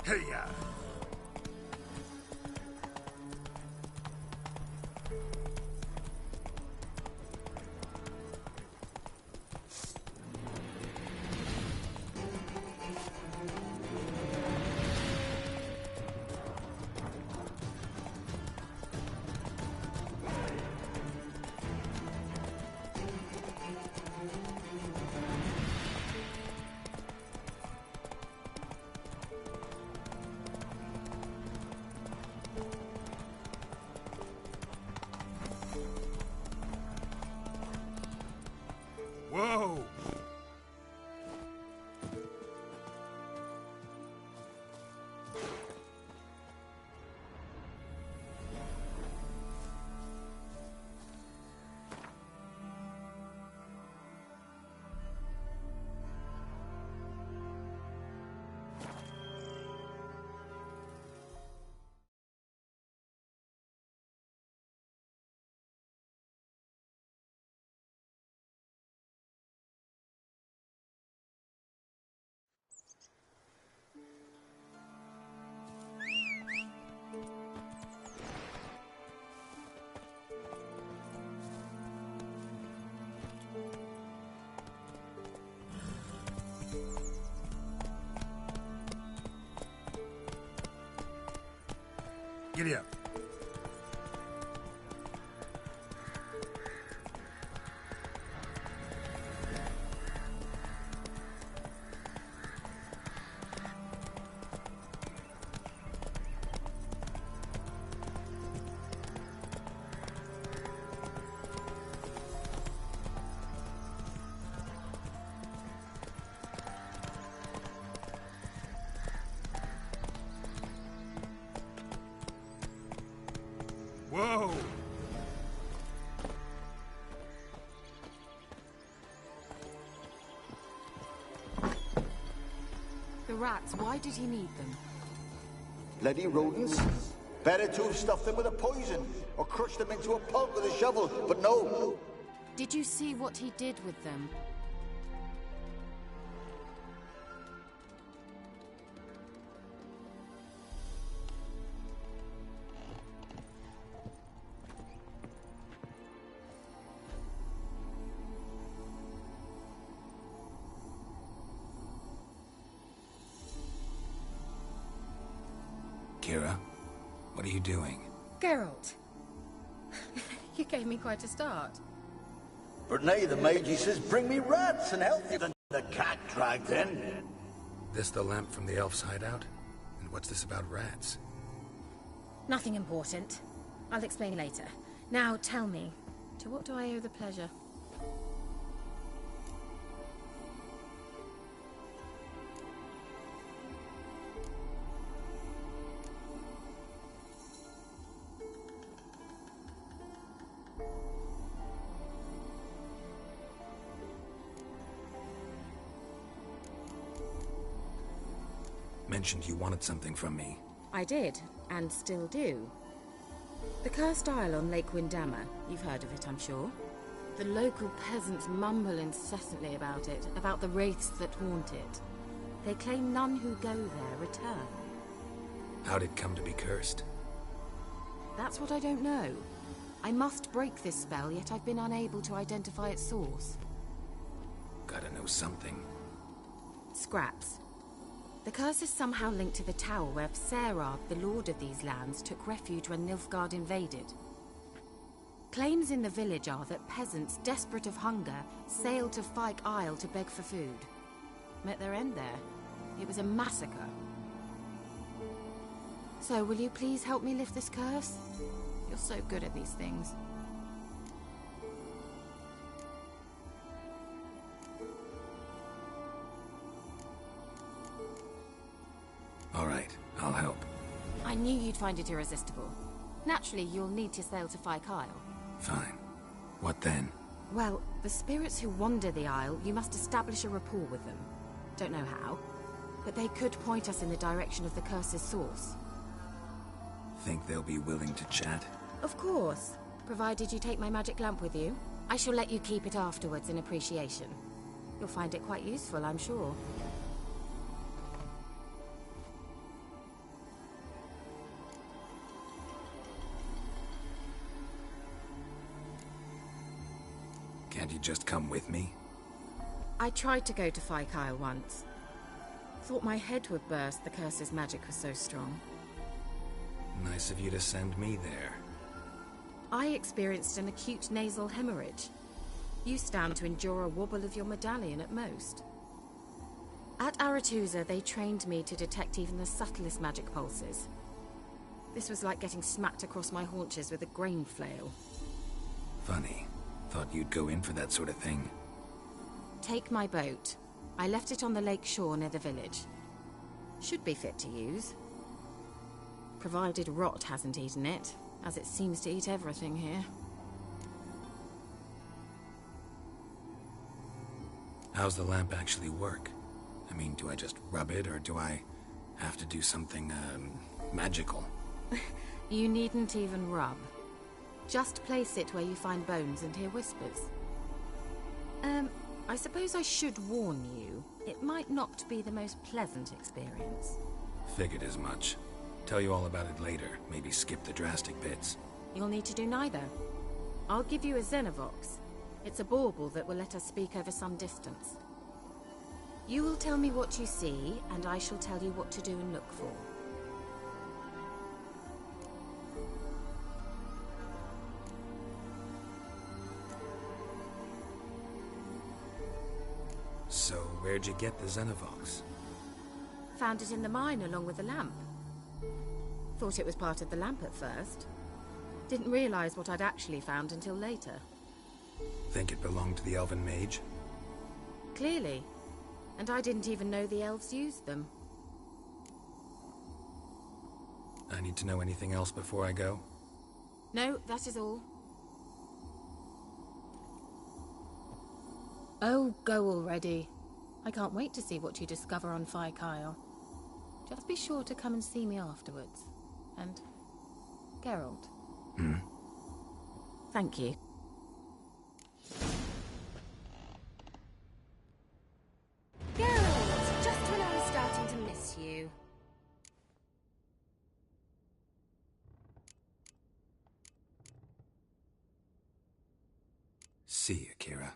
Hey-ya! Whoa! Giddy up. Whoa! The rats, why did he need them? Bloody rodents. Better to have stuffed them with a poison, or crushed them into a pulp with a shovel, but no. Did you see what he did with them? Kira, what are you doing? Geralt! You gave me quite a start. But nay, the mage, he says, bring me rats and healthy than the cat dragged in. This the lamp from the elf's hideout? And what's this about rats? Nothing important. I'll explain later. Now tell me, to what do I owe the pleasure? Mentioned you wanted something from me. I did, and still do. The cursed isle on Lake Windammer. You've heard of it, I'm sure. The local peasants mumble incessantly about it, about the wraiths that haunt it. They claim none who go there return. How'd it come to be cursed? That's what I don't know. I must break this spell, yet I've been unable to identify its source. Gotta know something. Scraps. The curse is somehow linked to the tower where Serad, the lord of these lands, took refuge when Nilfgaard invaded. Claims in the village are that peasants, desperate of hunger, sailed to Fyke Isle to beg for food. Met their end there. It was a massacre. So, will you please help me lift this curse? You're so good at these things. All right, I'll help. I knew you'd find it irresistible. Naturally, you'll need to sail to Fyke Isle. Fine. What then? Well, the spirits who wander the isle, you must establish a rapport with them. Don't know how, but they could point us in the direction of the curse's source. Think they'll be willing to chat? Of course, provided you take my magic lamp with you. I shall let you keep it afterwards in appreciation. You'll find it quite useful, I'm sure. just come with me? I tried to go to Kyle once. Thought my head would burst, the curse's magic was so strong. Nice of you to send me there. I experienced an acute nasal hemorrhage. You stand to endure a wobble of your medallion at most. At Aretusa, they trained me to detect even the subtlest magic pulses. This was like getting smacked across my haunches with a grain flail. Funny. Thought you'd go in for that sort of thing. Take my boat. I left it on the lake shore near the village. Should be fit to use. Provided rot hasn't eaten it, as it seems to eat everything here. How's the lamp actually work? I mean, do I just rub it, or do I have to do something, magical? You needn't even rub. Just place it where you find bones and hear whispers. I suppose I should warn you, it might not be the most pleasant experience. Figured as much. Tell you all about it later, maybe skip the drastic bits. You'll need to do neither. I'll give you a Xenovox. It's a bauble that will let us speak over some distance. You will tell me what you see, and I shall tell you what to do and look for. So, where'd you get the Xenovox? Found it in the mine along with the lamp. Thought it was part of the lamp at first. Didn't realize what I'd actually found until later. Think it belonged to the elven mage? Clearly. And I didn't even know the elves used them. I need to know anything else before I go? No, that is all. Oh, go already. I can't wait to see what you discover on Kyle. Just be sure to come and see me afterwards. And Geralt. Thank you. Geralt, just when I was starting to miss you. See you, Kira.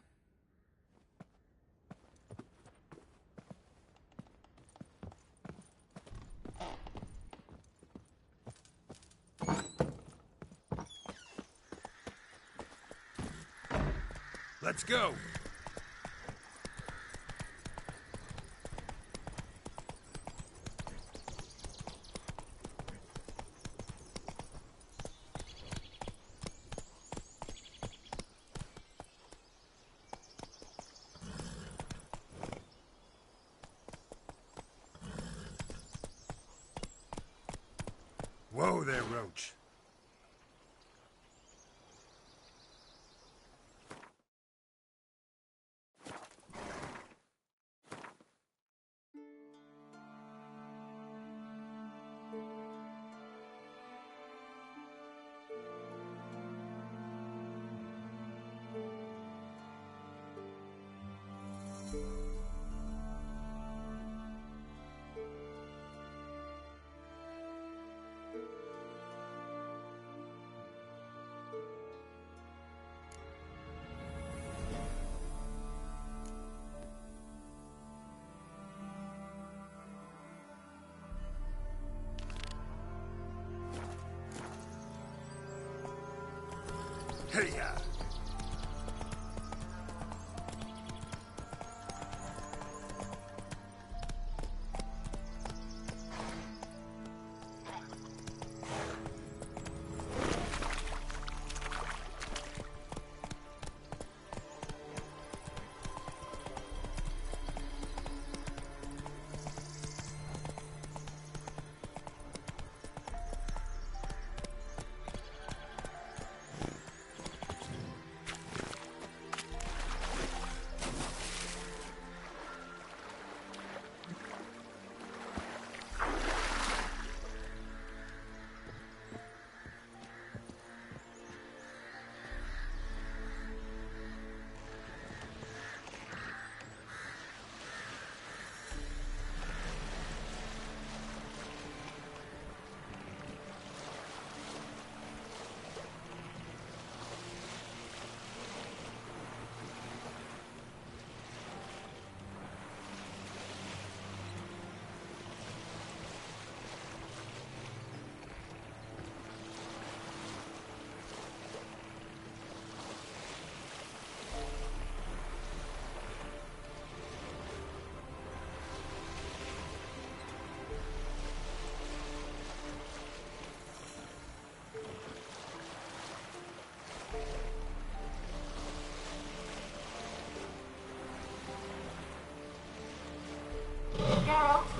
Let's go! Whoa there, Roach. Hey-ya!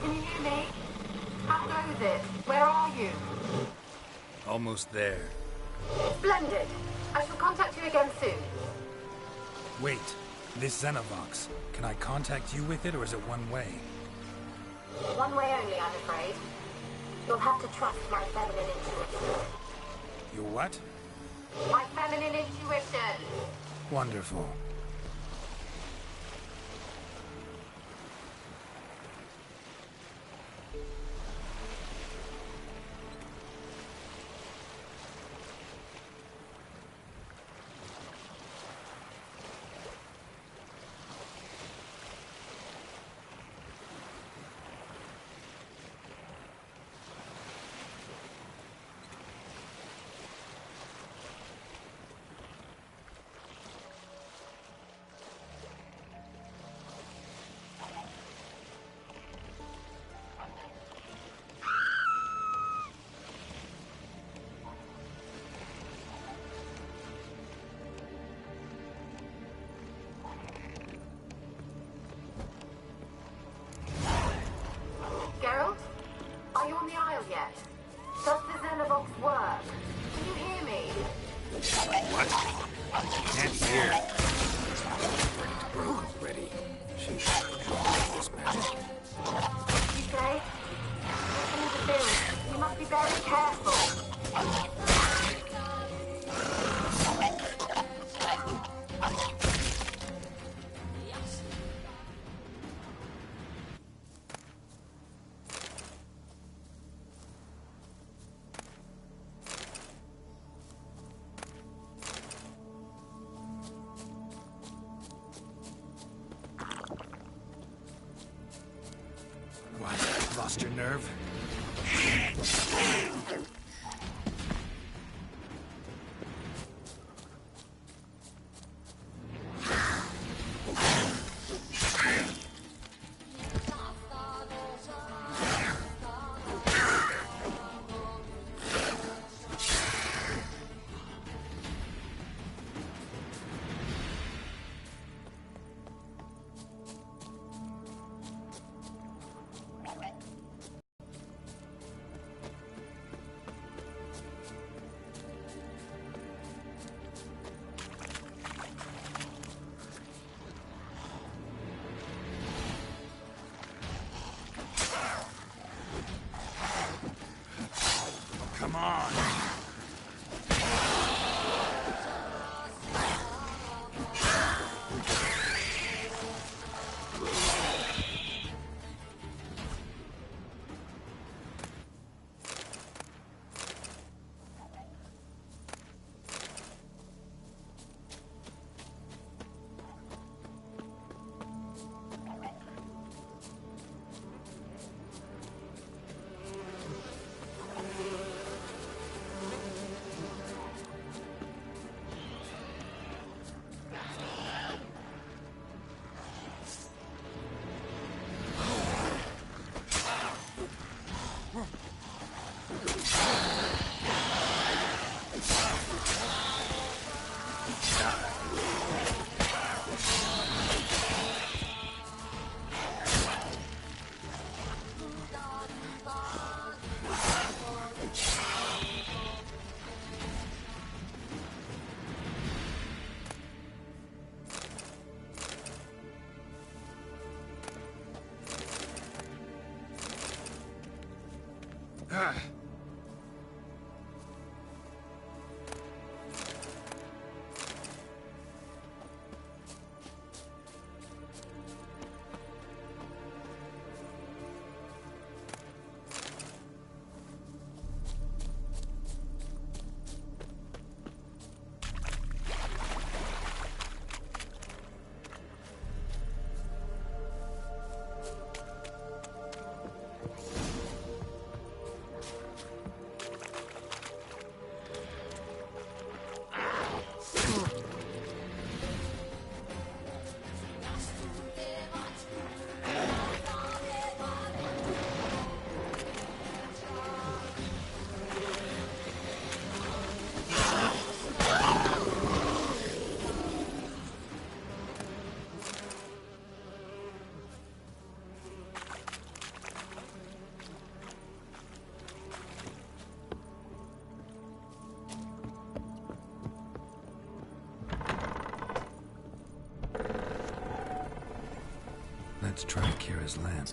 Can you hear me? How goes it? Where are you? Almost there. Splendid. I shall contact you again soon. Wait, this Xenovox. Can I contact you with it, or is it one way? One way only, I'm afraid. You'll have to trust my feminine intuition. Your what? My feminine intuition! Wonderful. Geralt? Are you on the Isle yet? Does the Xenovox work? Can you hear me? What? Can't hear. Broke already. Should this magic. You say? Listen to the build. You must be very careful. What? Lost your nerve? Come on! Let's try Kira's lamp.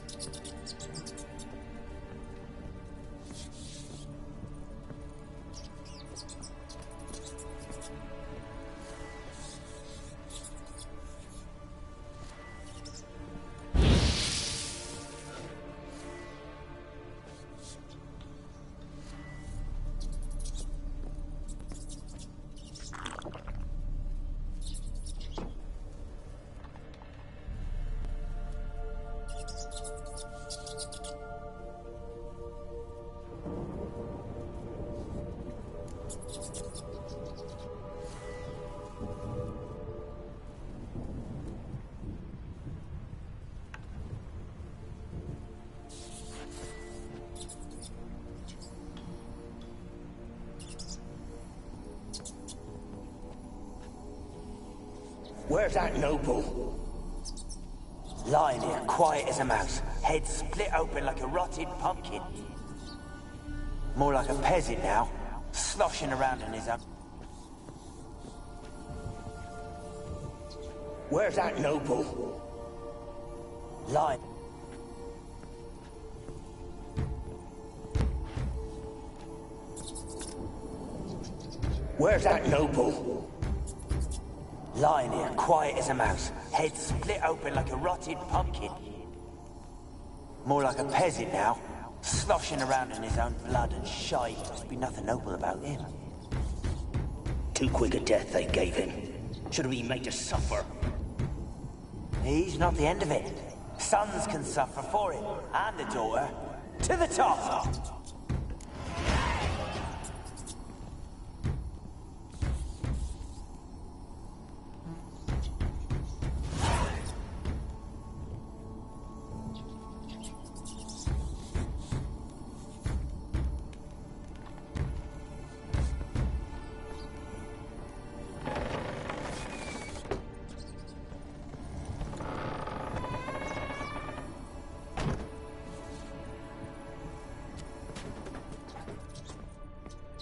Where's that noble? Lying here, quiet as a mouse, head split open like a rotted pumpkin. More like a peasant now, sloshing around in his own. Where's that noble? Lying. Where's that noble? Lying here, quiet as a mouse, head split open like a rotted pumpkin. More like a peasant now, sloshing around in his own blood and shite. Must be nothing noble about him. Too quick a death they gave him. Should have been made to suffer. He's not the end of it. Sons can suffer for it, and the daughter. To the top!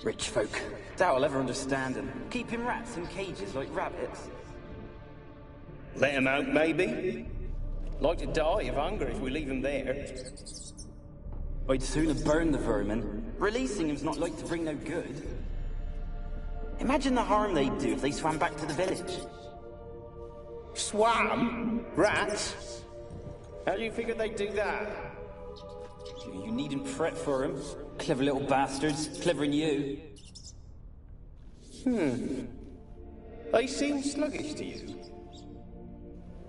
Rich folk. Doubt I'll ever understand them. Keeping rats in cages like rabbits. Let him out, maybe? Like to die of hunger if we leave him there. I'd sooner burn the vermin. Releasing him's not like to bring no good. Imagine the harm they'd do if they swam back to the village. Swam? Rats? How do you figure they'd do that? You needn't fret for him. Clever little bastards. Cleverer than you. They seem sluggish to you.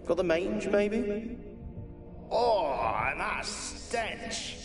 Got the mange, maybe? Oh, and that stench!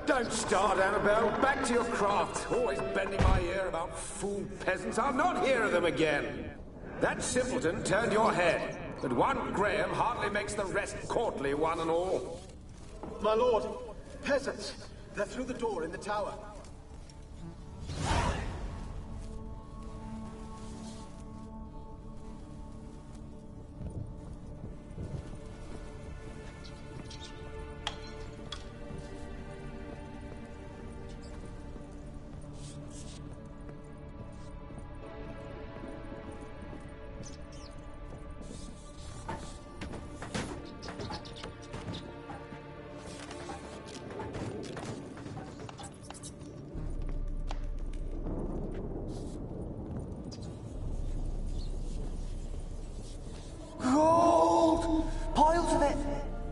Don't start, Annabelle. Back to your craft. Always bending my ear about fool peasants. I'll not hear of them again. That simpleton turned your head, but one Graham hardly makes the rest courtly, one and all. My lord, peasants. They're through the door in the tower. Gold! Piles of it!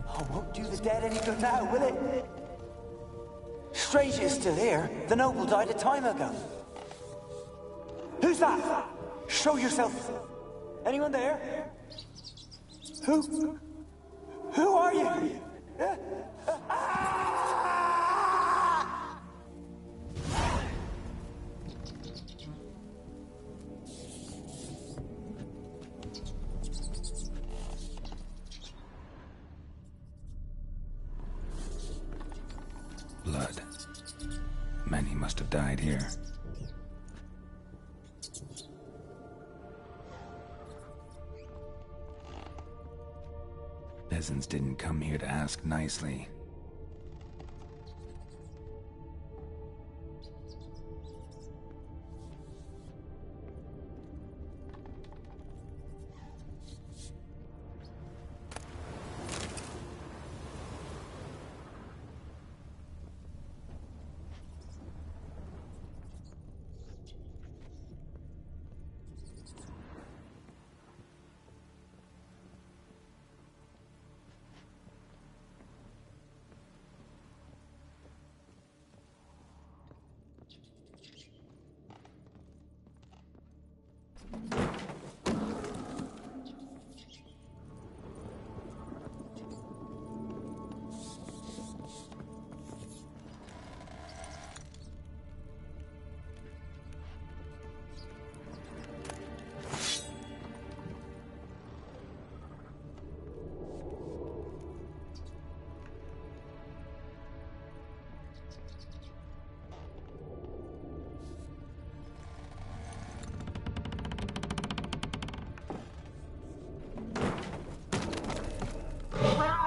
Oh, won't do the dead any good now, will it? Strange it's still here. The noble died a time ago. Who's that? Show yourself. Anyone there? Who? Who are you? Blood. Many must have died here. Peasants didn't come here to ask nicely.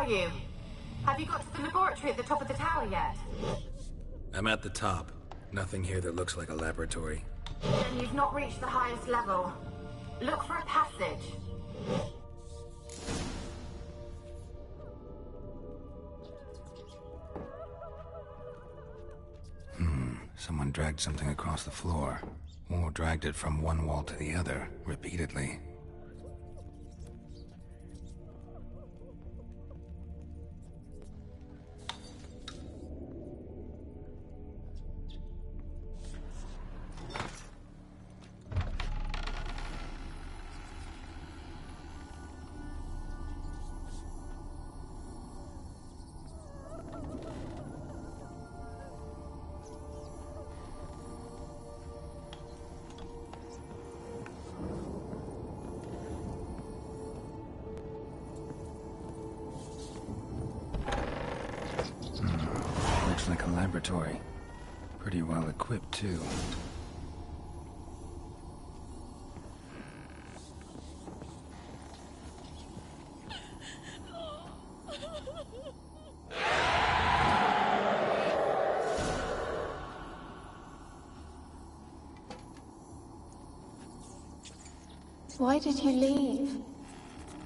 You? Have you got to the laboratory at the top of the tower yet? I'm at the top. Nothing here that looks like a laboratory. Then you've not reached the highest level. Look for a passage. Someone dragged something across the floor. Or dragged it from one wall to the other, repeatedly. Looks like a laboratory. Pretty well equipped, too. Why did you leave?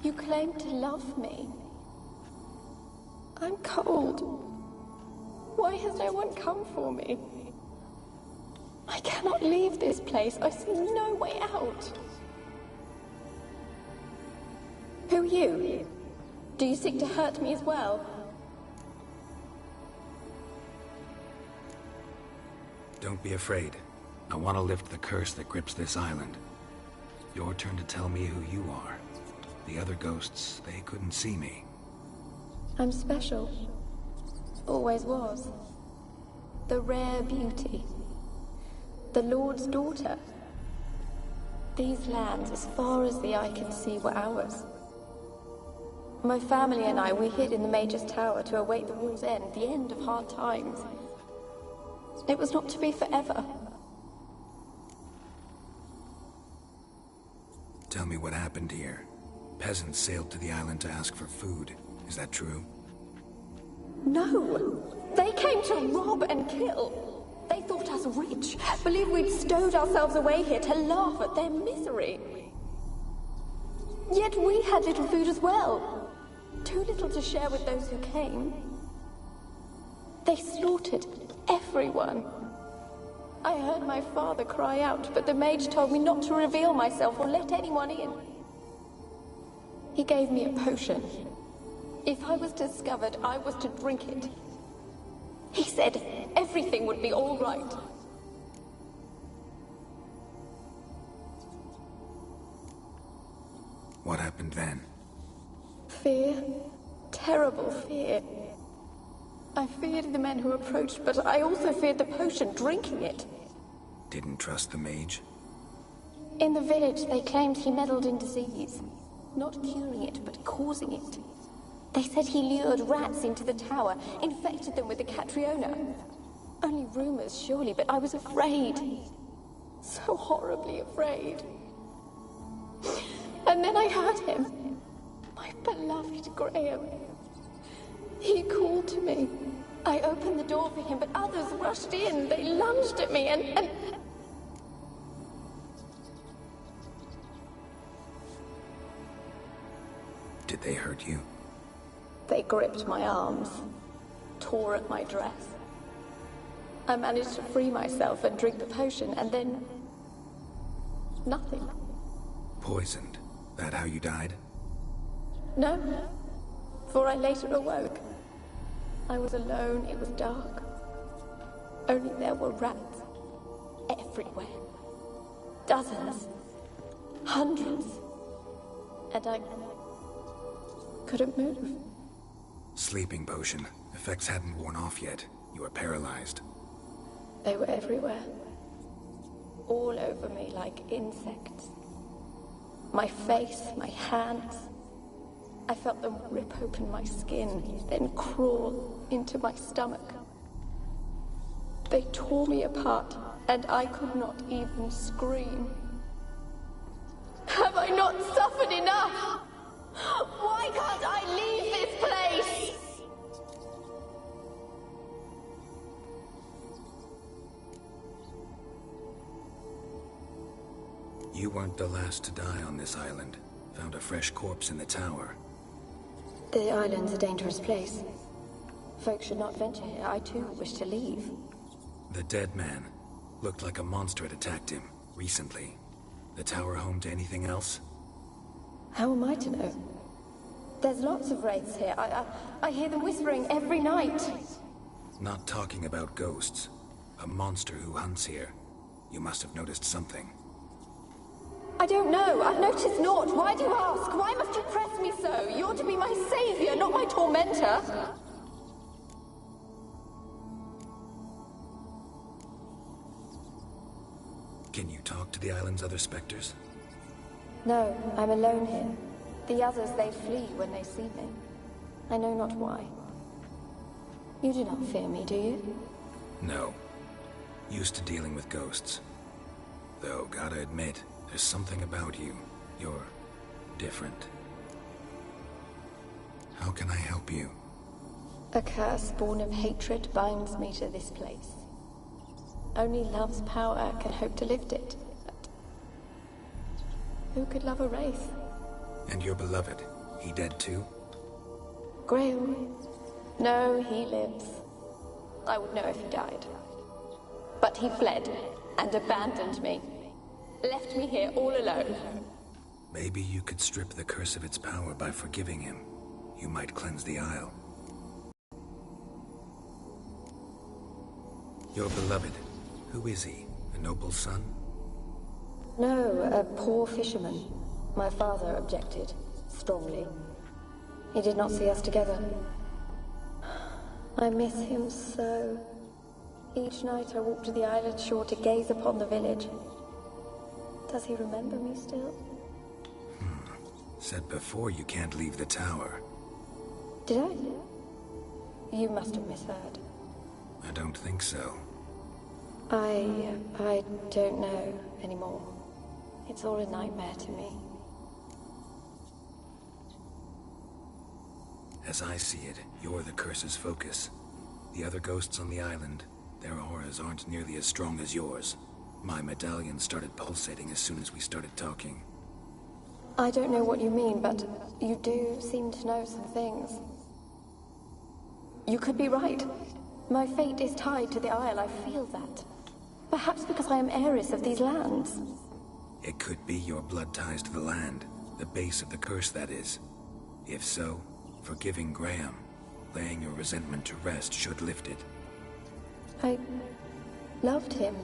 You claimed to love me. I'm cold. Why has no one come for me? I cannot leave this place. I see no way out. Who are you? Do you seek to hurt me as well? Don't be afraid. I want to lift the curse that grips this island. Your turn to tell me who you are. The other ghosts, they couldn't see me. I'm special. Always was. The rare beauty. The Lord's daughter. These lands, as far as the eye can see, were ours. My family and I, we hid in the Major's Tower to await the war's end, the end of hard times. It was not to be forever. Tell me what happened here. Peasants sailed to the island to ask for food. Is that true? No! They came to rob and kill. They thought us rich, believed we'd stowed ourselves away here to laugh at their misery. Yet we had little food as well. Too little to share with those who came. They slaughtered everyone. I heard my father cry out, but the mage told me not to reveal myself or let anyone in. He gave me a potion. If I was discovered, I was to drink it. He said everything would be all right. What happened then? Fear, terrible fear. I feared the men who approached, but I also feared the potion, drinking it. Didn't trust the mage? In the village, they claimed he meddled in disease. Not curing it, but causing it. They said he lured rats into the tower, infected them with the Catriona. Only rumors, surely, but I was afraid. So horribly afraid. And then I heard him. My beloved Graham. He called to me. I opened the door for him, but others rushed in. They lunged at me and... Did they hurt you? They gripped my arms, tore at my dress. I managed to free myself and drink the potion, and then... nothing. Poisoned? That how you died? No, for I later awoke. I was alone, it was dark. Only there were rats. Everywhere. Dozens. Hundreds. And I... couldn't move. Sleeping potion. Effects hadn't worn off yet. You were paralyzed. They were everywhere. All over me like insects. My face, my hands. I felt them rip open my skin, then crawl into my stomach. They tore me apart, and I could not even scream. Have I not suffered enough? Why can't I leave this place? You weren't the last to die on this island. Found a fresh corpse in the tower. The island's a dangerous place. Folks should not venture here. I too wish to leave. The dead man. Looked like a monster had attacked him, recently. The tower home to anything else? How am I to know? There's lots of wraiths here. I hear them whispering every night. Not talking about ghosts. A monster who hunts here. You must have noticed something. I don't know. I've noticed naught. Why do you ask? Why must you press me so? You're to be my savior, not my tormentor. Can you talk to the island's other specters? No, I'm alone here. The others, they flee when they see me. I know not why. You do not fear me, do you? No. Used to dealing with ghosts. Though, gotta admit, there's something about you. You're different. How can I help you? A curse born of hatred binds me to this place. Only love's power can hope to lift it. But who could love a wraith? And your beloved, he dead too? Graham? No, he lives. I would know if he died. But he fled and abandoned me. Left me here all alone. Maybe you could strip the curse of its power by forgiving him. You might cleanse the Isle. Your beloved, who is he? A noble son? No, a poor fisherman. My father objected, strongly. He did not see us together. I miss him so. Each night I walk to the island shore to gaze upon the village. Does he remember me still? Said before you can't leave the tower. Did I? You must have misheard. I don't think so. I don't know anymore. It's all a nightmare to me. As I see it, you're the curse's focus. The other ghosts on the island, their auras aren't nearly as strong as yours. My medallion started pulsating as soon as we started talking. I don't know what you mean, but you do seem to know some things. You could be right. My fate is tied to the Isle, I feel that. Perhaps because I am heiress of these lands. It could be your blood ties to the land, the base of the curse, that is. If so, forgiving Graham, laying your resentment to rest should lift it. I loved him.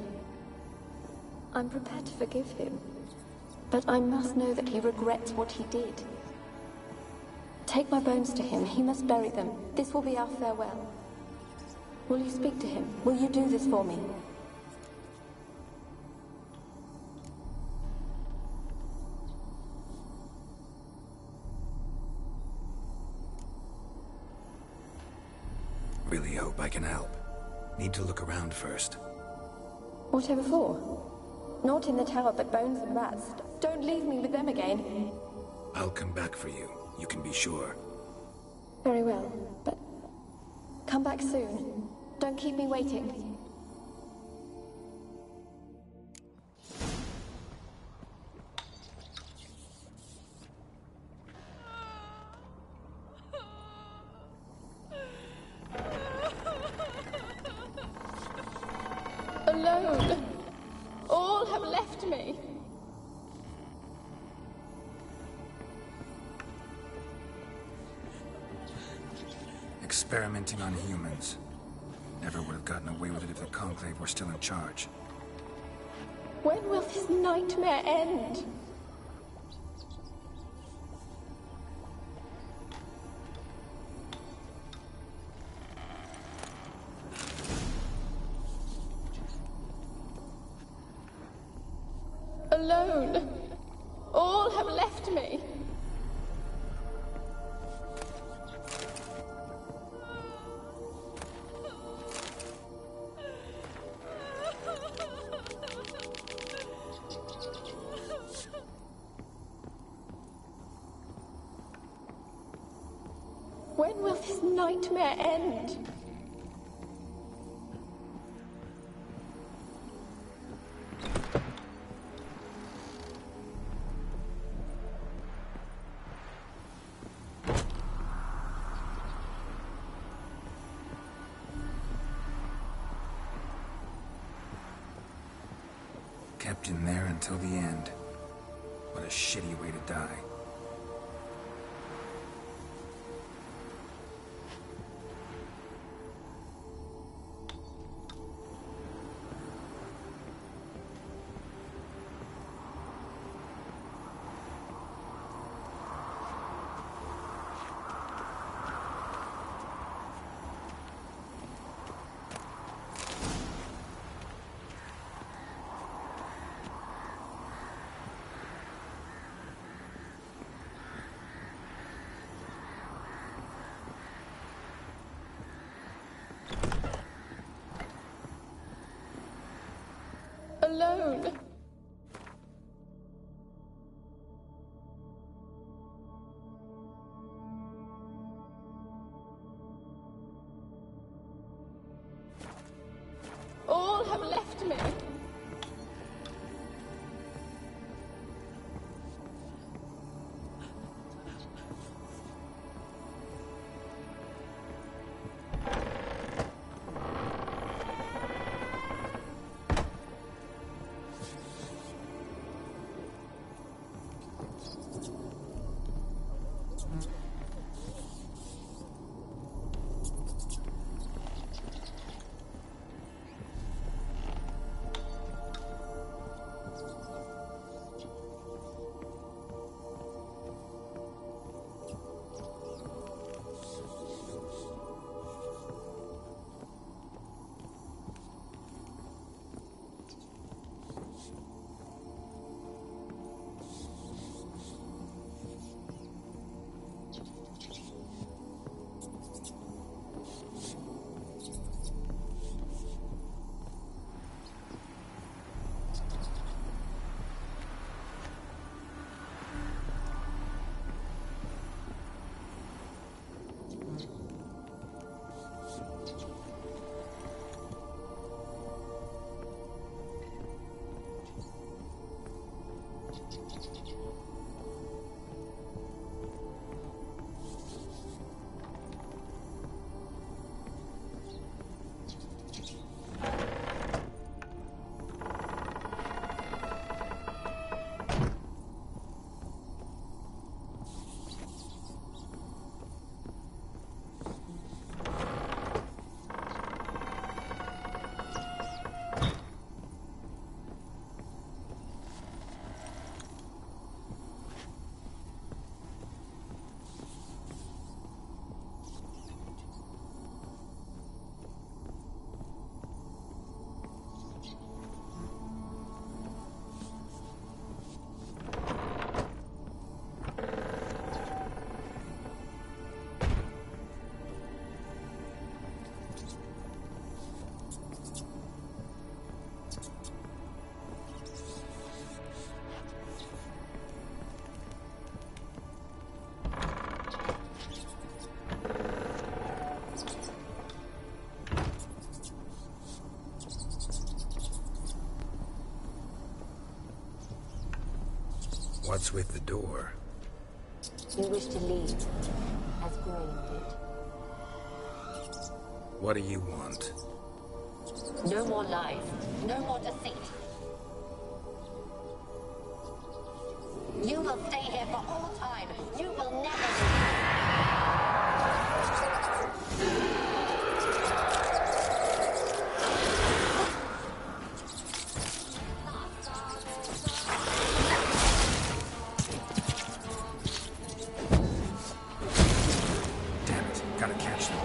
I'm prepared to forgive him. But I must know that he regrets what he did. Take my bones to him. He must bury them. This will be our farewell. Will you speak to him? Will you do this for me? Really hope I can help. Need to look around first. Whatever for? Not in the tower, but bones and rats. Don't leave me with them again. I'll come back for you. You can be sure. Very well, but come back soon. Don't keep me waiting. Alone. All have left me. Experimenting on humans. Never would have gotten away with it if the Conclave were still in charge. When will this nightmare end? Alone. All have left me. When will this nightmare end? Kept in there until the end. What a shitty way to die. Alone. All have left me. What's with the door? You wish to leave, as Grain did. What do you want? No more lies, no more deceit. You will stay here for all time. You will never leave. Damn it, gotta catch them.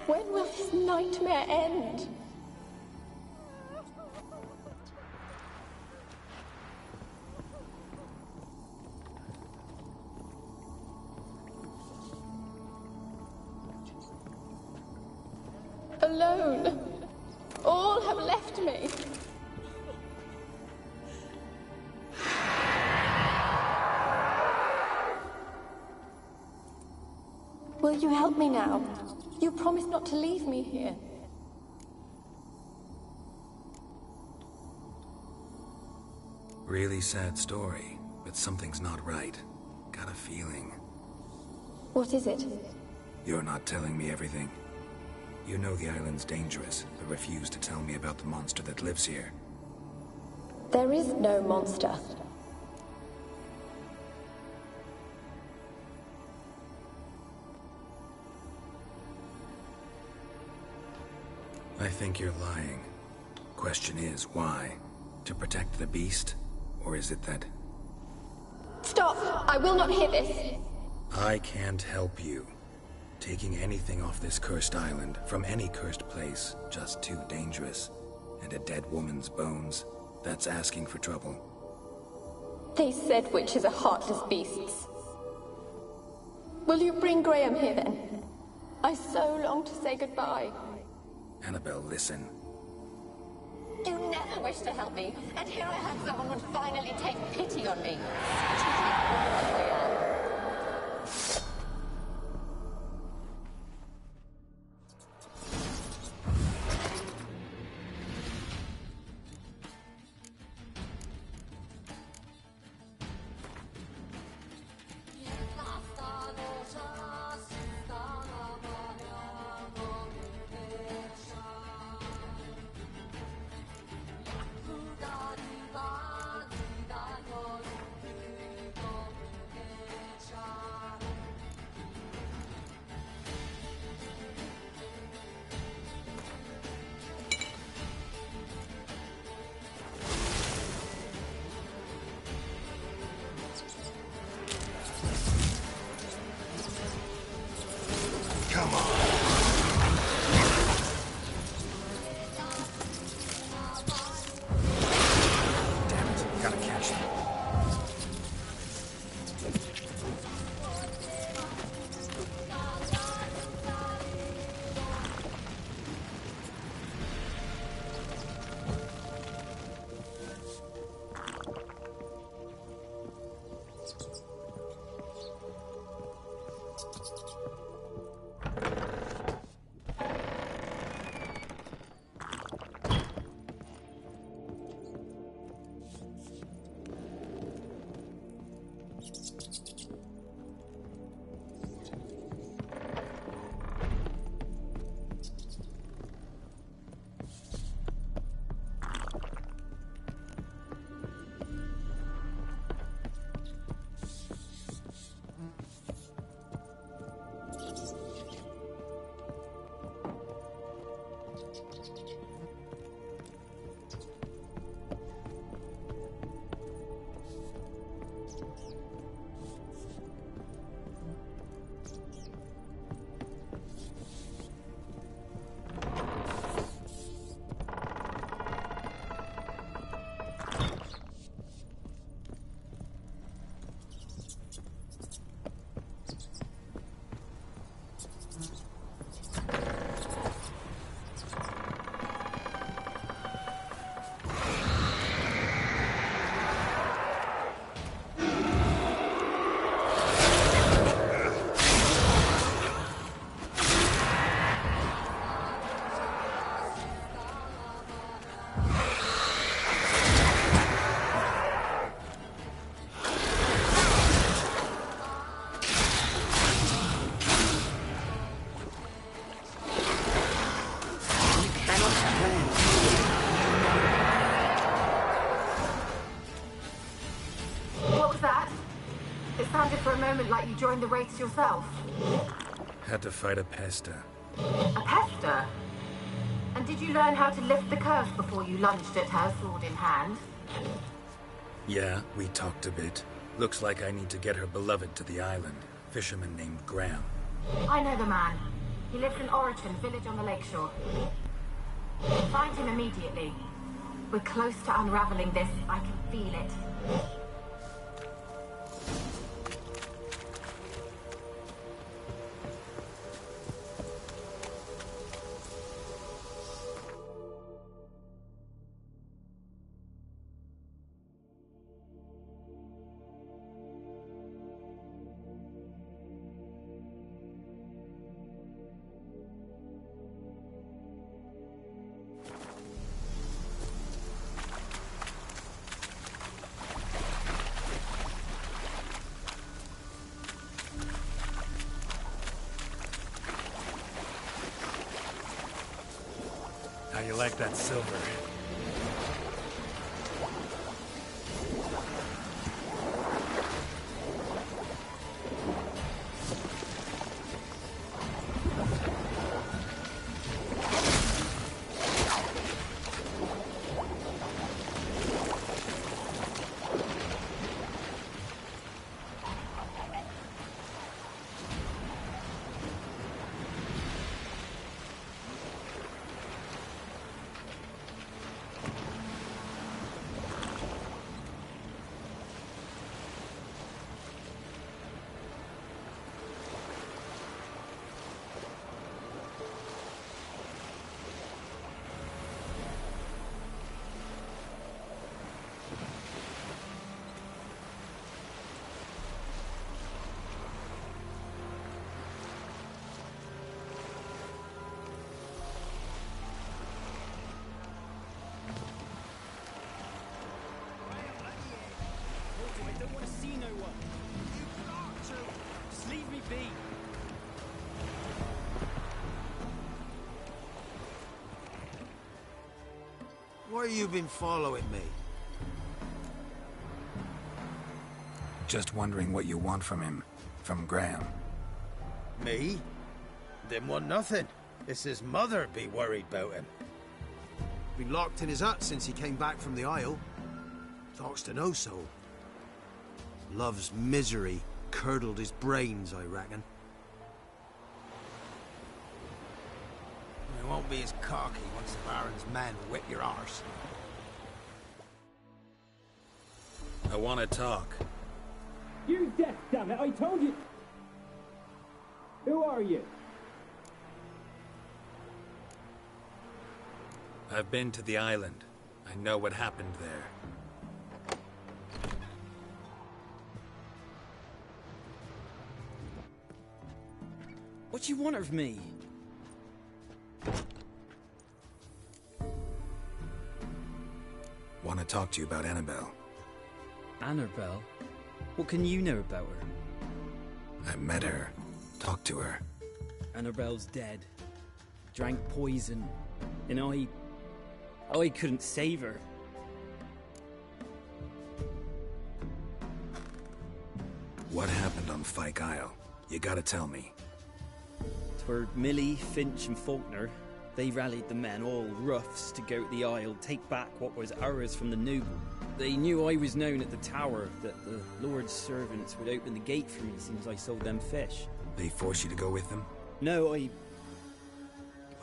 When will this nightmare end? Alone. All have left me. Will you help me now? You promised not to leave me here. Really sad story, but something's not right. Got a feeling. What is it? You're not telling me everything. You know the island's dangerous, but refuse to tell me about the monster that lives here. There is no monster. I think you're lying. Question is, why? To protect the beast? Or is it that... Stop! I will not hear this! I can't help you. Taking anything off this cursed island, from any cursed place, just too dangerous. And a dead woman's bones, that's asking for trouble. They said witches are heartless beasts. Will you bring Graham here then? I so long to say goodbye. Annabelle, listen. You never wished to help me, and here I have someone would finally take pity on me. Like you joined the race yourself? Had to fight a pester. A pester? And did you learn how to lift the curse before you lunged at her, sword in hand? Yeah, we talked a bit. Looks like I need to get her beloved to the island. Fisherman named Graham. I know the man. He lives in Oriton, village on the lakeshore. Find him immediately. We're close to unraveling this. I can feel it. like that silver. I don't want to see no one. Just leave me be. Why you been following me? Just wondering what you want from him. From Graham. Me? Didn't want nothing. It's his mother be worried about him. Been locked in his hut since he came back from the Isle. Talks to no soul. Love's misery curdled his brains, I reckon. It won't be as cocky once the Baron's men whip your arse. I want to talk. You deaf, damn it! I told you. Who are you? I've been to the island. I know what happened there. What do you want of me? Want to talk to you about Annabelle. Annabelle? What can you know about her? I met her. Talked to her. Annabelle's dead. Drank poison. And I couldn't save her. What happened on Fyke Isle? You gotta tell me. Twere Millie, Finch and Faulkner. They rallied the men, all roughs, to go to the Isle, take back what was ours from the noble. They knew I was known at the tower, that the Lord's servants would open the gate for me as soon as I sold them fish. They forced you to go with them? No, I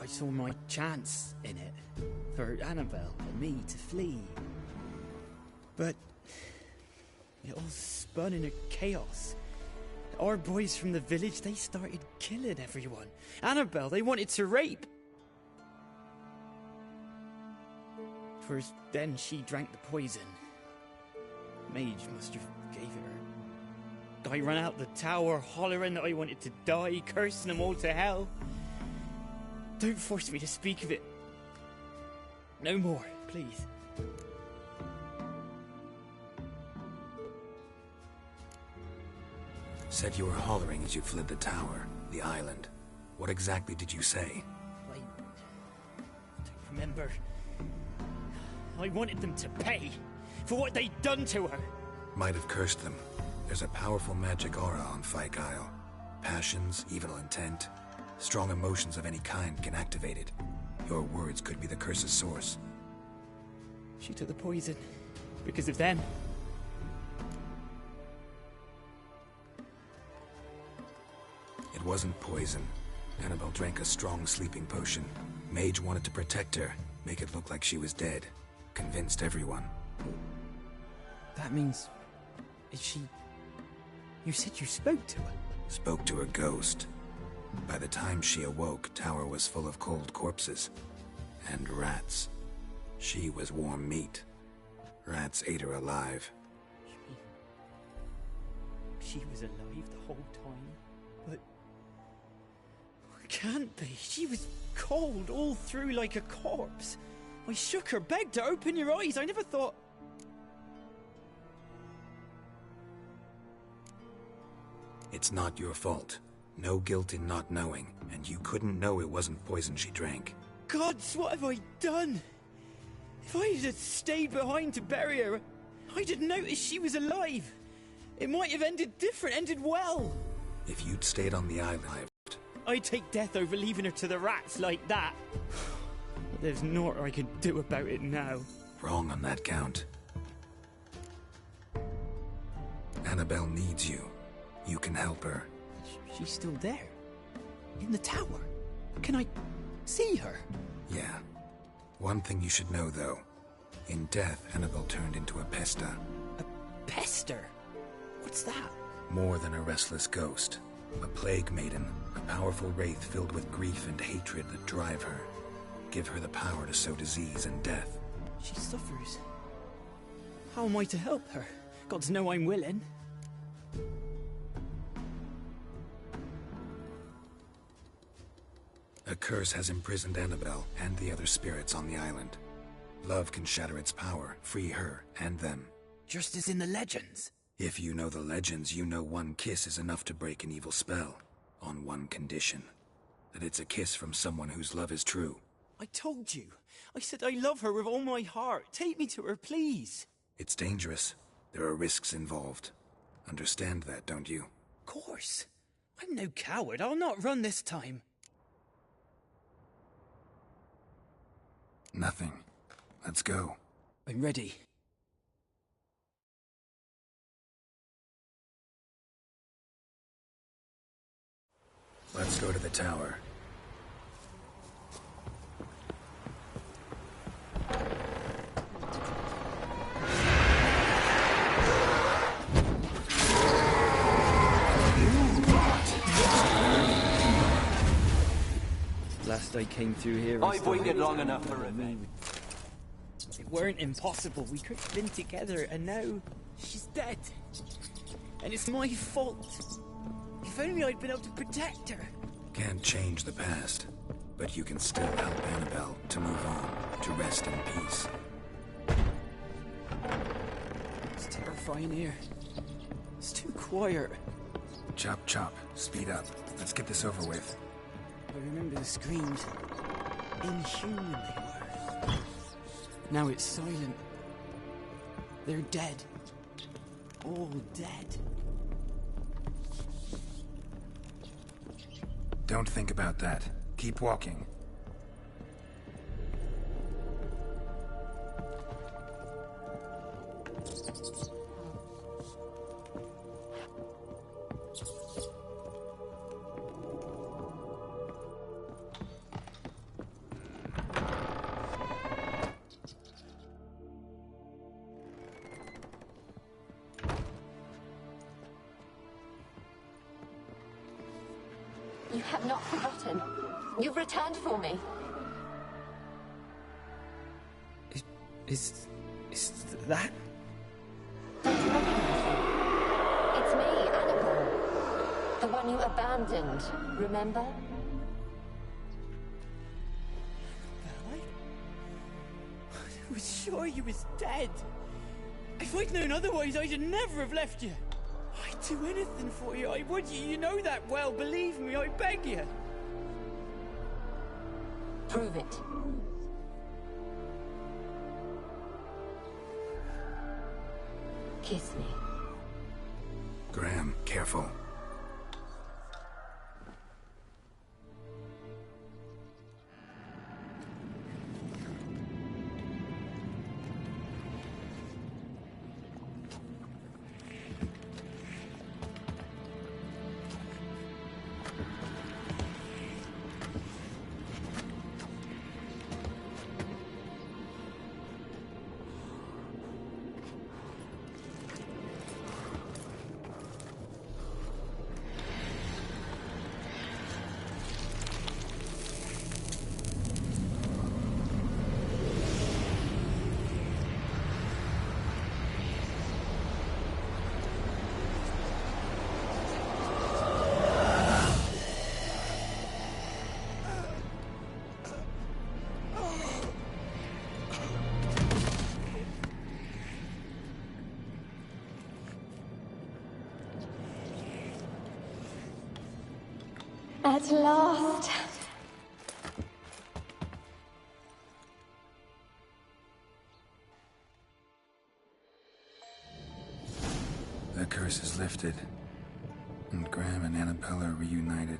saw my chance in it. For Annabelle and me to flee. But it all spun in a chaos. Our boys from the village, they started killing everyone. Annabelle, they wanted to rape. First, then she drank the poison. Mage must have gave it her. I ran out the tower, hollering that I wanted to die, cursing them all to hell. Don't force me to speak of it. No more, please. Said you were hollering as you fled the tower, the island. What exactly did you say? I don't remember. I wanted them to pay for what they'd done to her. Might have cursed them. There's a powerful magic aura on Fyke Isle. Passions, evil intent, strong emotions of any kind can activate it. Your words could be the curse's source. She took the poison because of them. It wasn't poison. Annabelle drank a strong sleeping potion. Mage wanted to protect her, make it look like she was dead. Convinced everyone. That means... is she... You said you spoke to her? Spoke to a ghost. By the time she awoke, tower was full of cold corpses. And rats. She was warm meat. Rats ate her alive. She was alive the whole time? But... Can't be. She was cold all through like a corpse. I shook her, begged her, open your eyes. I never thought... It's not your fault. No guilt in not knowing, and you couldn't know it wasn't poison she drank. Gods, what have I done? If I had stayed behind to bury her, I'd have noticed she was alive. It might have ended different, ended well. If you'd stayed on the island, I'd take death over leaving her to the rats like that. But there's naught I can do about it now. Wrong on that count. Annabelle needs you. You can help her. She's still there? In the tower? Can I see her? Yeah. One thing you should know, though. In death, Annabelle turned into a pesta. A pester? What's that? More than a restless ghost. A plague maiden. A powerful wraith filled with grief and hatred that drive her. Give her the power to sow disease and death. She suffers. How am I to help her? Gods know I'm willing. A curse has imprisoned Annabelle and the other spirits on the island. Love can shatter its power, free her and them. Just as in the legends. If you know the legends, you know one kiss is enough to break an evil spell. On one condition. That it's a kiss from someone whose love is true. I told you. I said I love her with all my heart. Take me to her, please. It's dangerous. There are risks involved. Understand that, don't you? Of course. I'm no coward. I'll not run this time. Nothing. Let's go. I'm ready. Let's go to the tower. Last I came through here... I've waited long enough for revenge. It weren't impossible. We could have been together, and now she's dead. And it's my fault. If only I'd been able to protect her. Can't change the past, but you can still help Annabelle to move on, to rest in peace. It's terrifying here. It's too quiet. Chop, chop. Speed up. Let's get this over with. I remember the screams. Inhuman they were. Now it's silent. They're dead. All dead. Don't think about that. Keep walking. You have not forgotten. You've returned for me. Is that? Don't you recognize me? It's me, Annabelle. The one you abandoned, remember? I was sure you was dead. If I'd known otherwise, I'd never have left you. I'd do anything for you, I would. You know that well. Believe me, I beg you. Prove it. Kiss me. Graham, careful. At last. The curse is lifted, and Graham and Annabelle are reunited.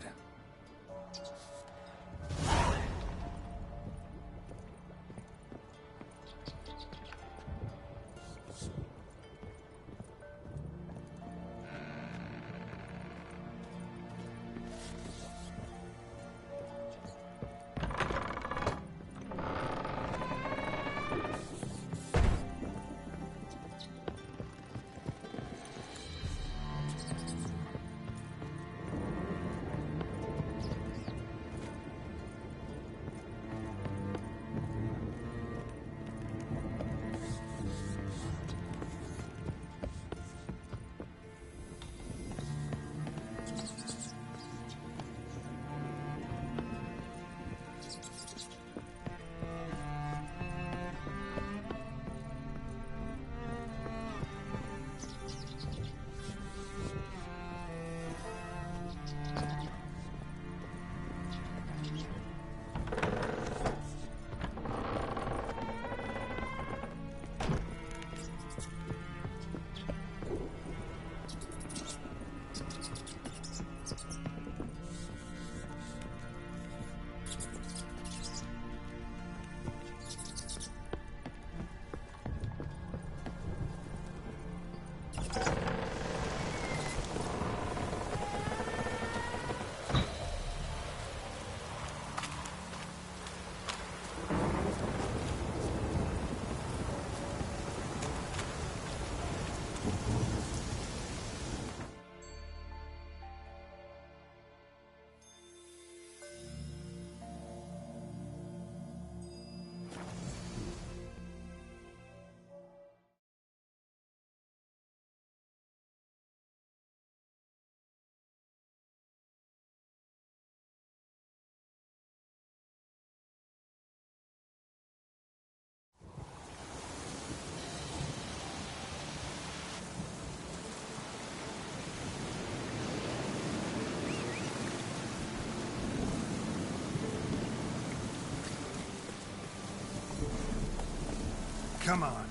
Come on.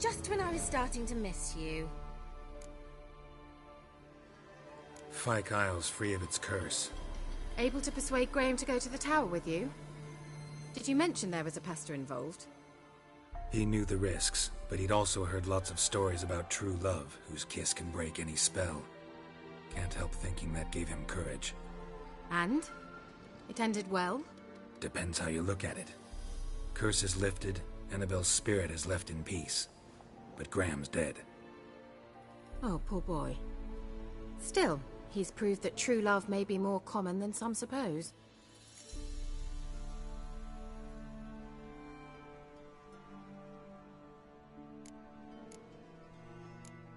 Just when I was starting to miss you. Fyke Isle's free of its curse. Able to persuade Graham to go to the tower with you? Did you mention there was a pastor involved? He knew the risks, but he'd also heard lots of stories about true love, whose kiss can break any spell. Can't help thinking that gave him courage. And? It ended well? Depends how you look at it. Curse is lifted, Annabelle's spirit is left in peace. But Graham's dead. Oh, poor boy. Still, he's proved that true love may be more common than some suppose.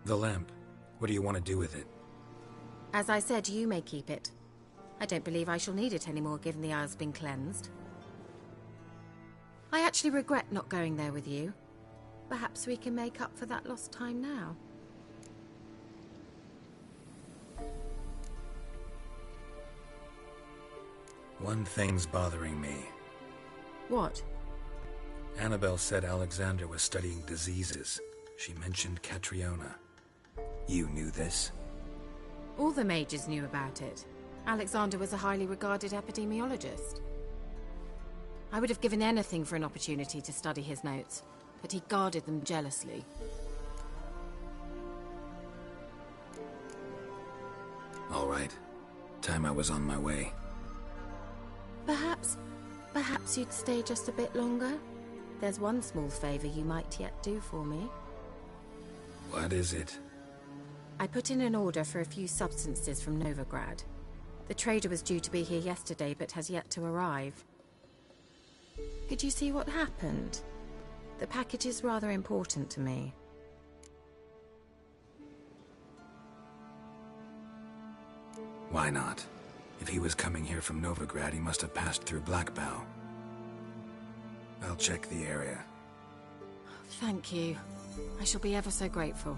The lamp. What do you want to do with it? As I said, you may keep it. I don't believe I shall need it anymore, given the Isle's been cleansed. I actually regret not going there with you. Perhaps we can make up for that lost time now. One thing's bothering me. What? Annabelle said Alexander was studying diseases. She mentioned Catriona. You knew this? All the mages knew about it. Alexander was a highly regarded epidemiologist. I would have given anything for an opportunity to study his notes, but he guarded them jealously. All right. Time I was on my way. Perhaps you'd stay just a bit longer? There's one small favor you might yet do for me. What is it? I put in an order for a few substances from Novigrad. The trader was due to be here yesterday, but has yet to arrive. Could you see what happened? The package is rather important to me. Why not? If he was coming here from Novigrad, he must have passed through Blackbow. I'll check the area. Thank you. I shall be ever so grateful.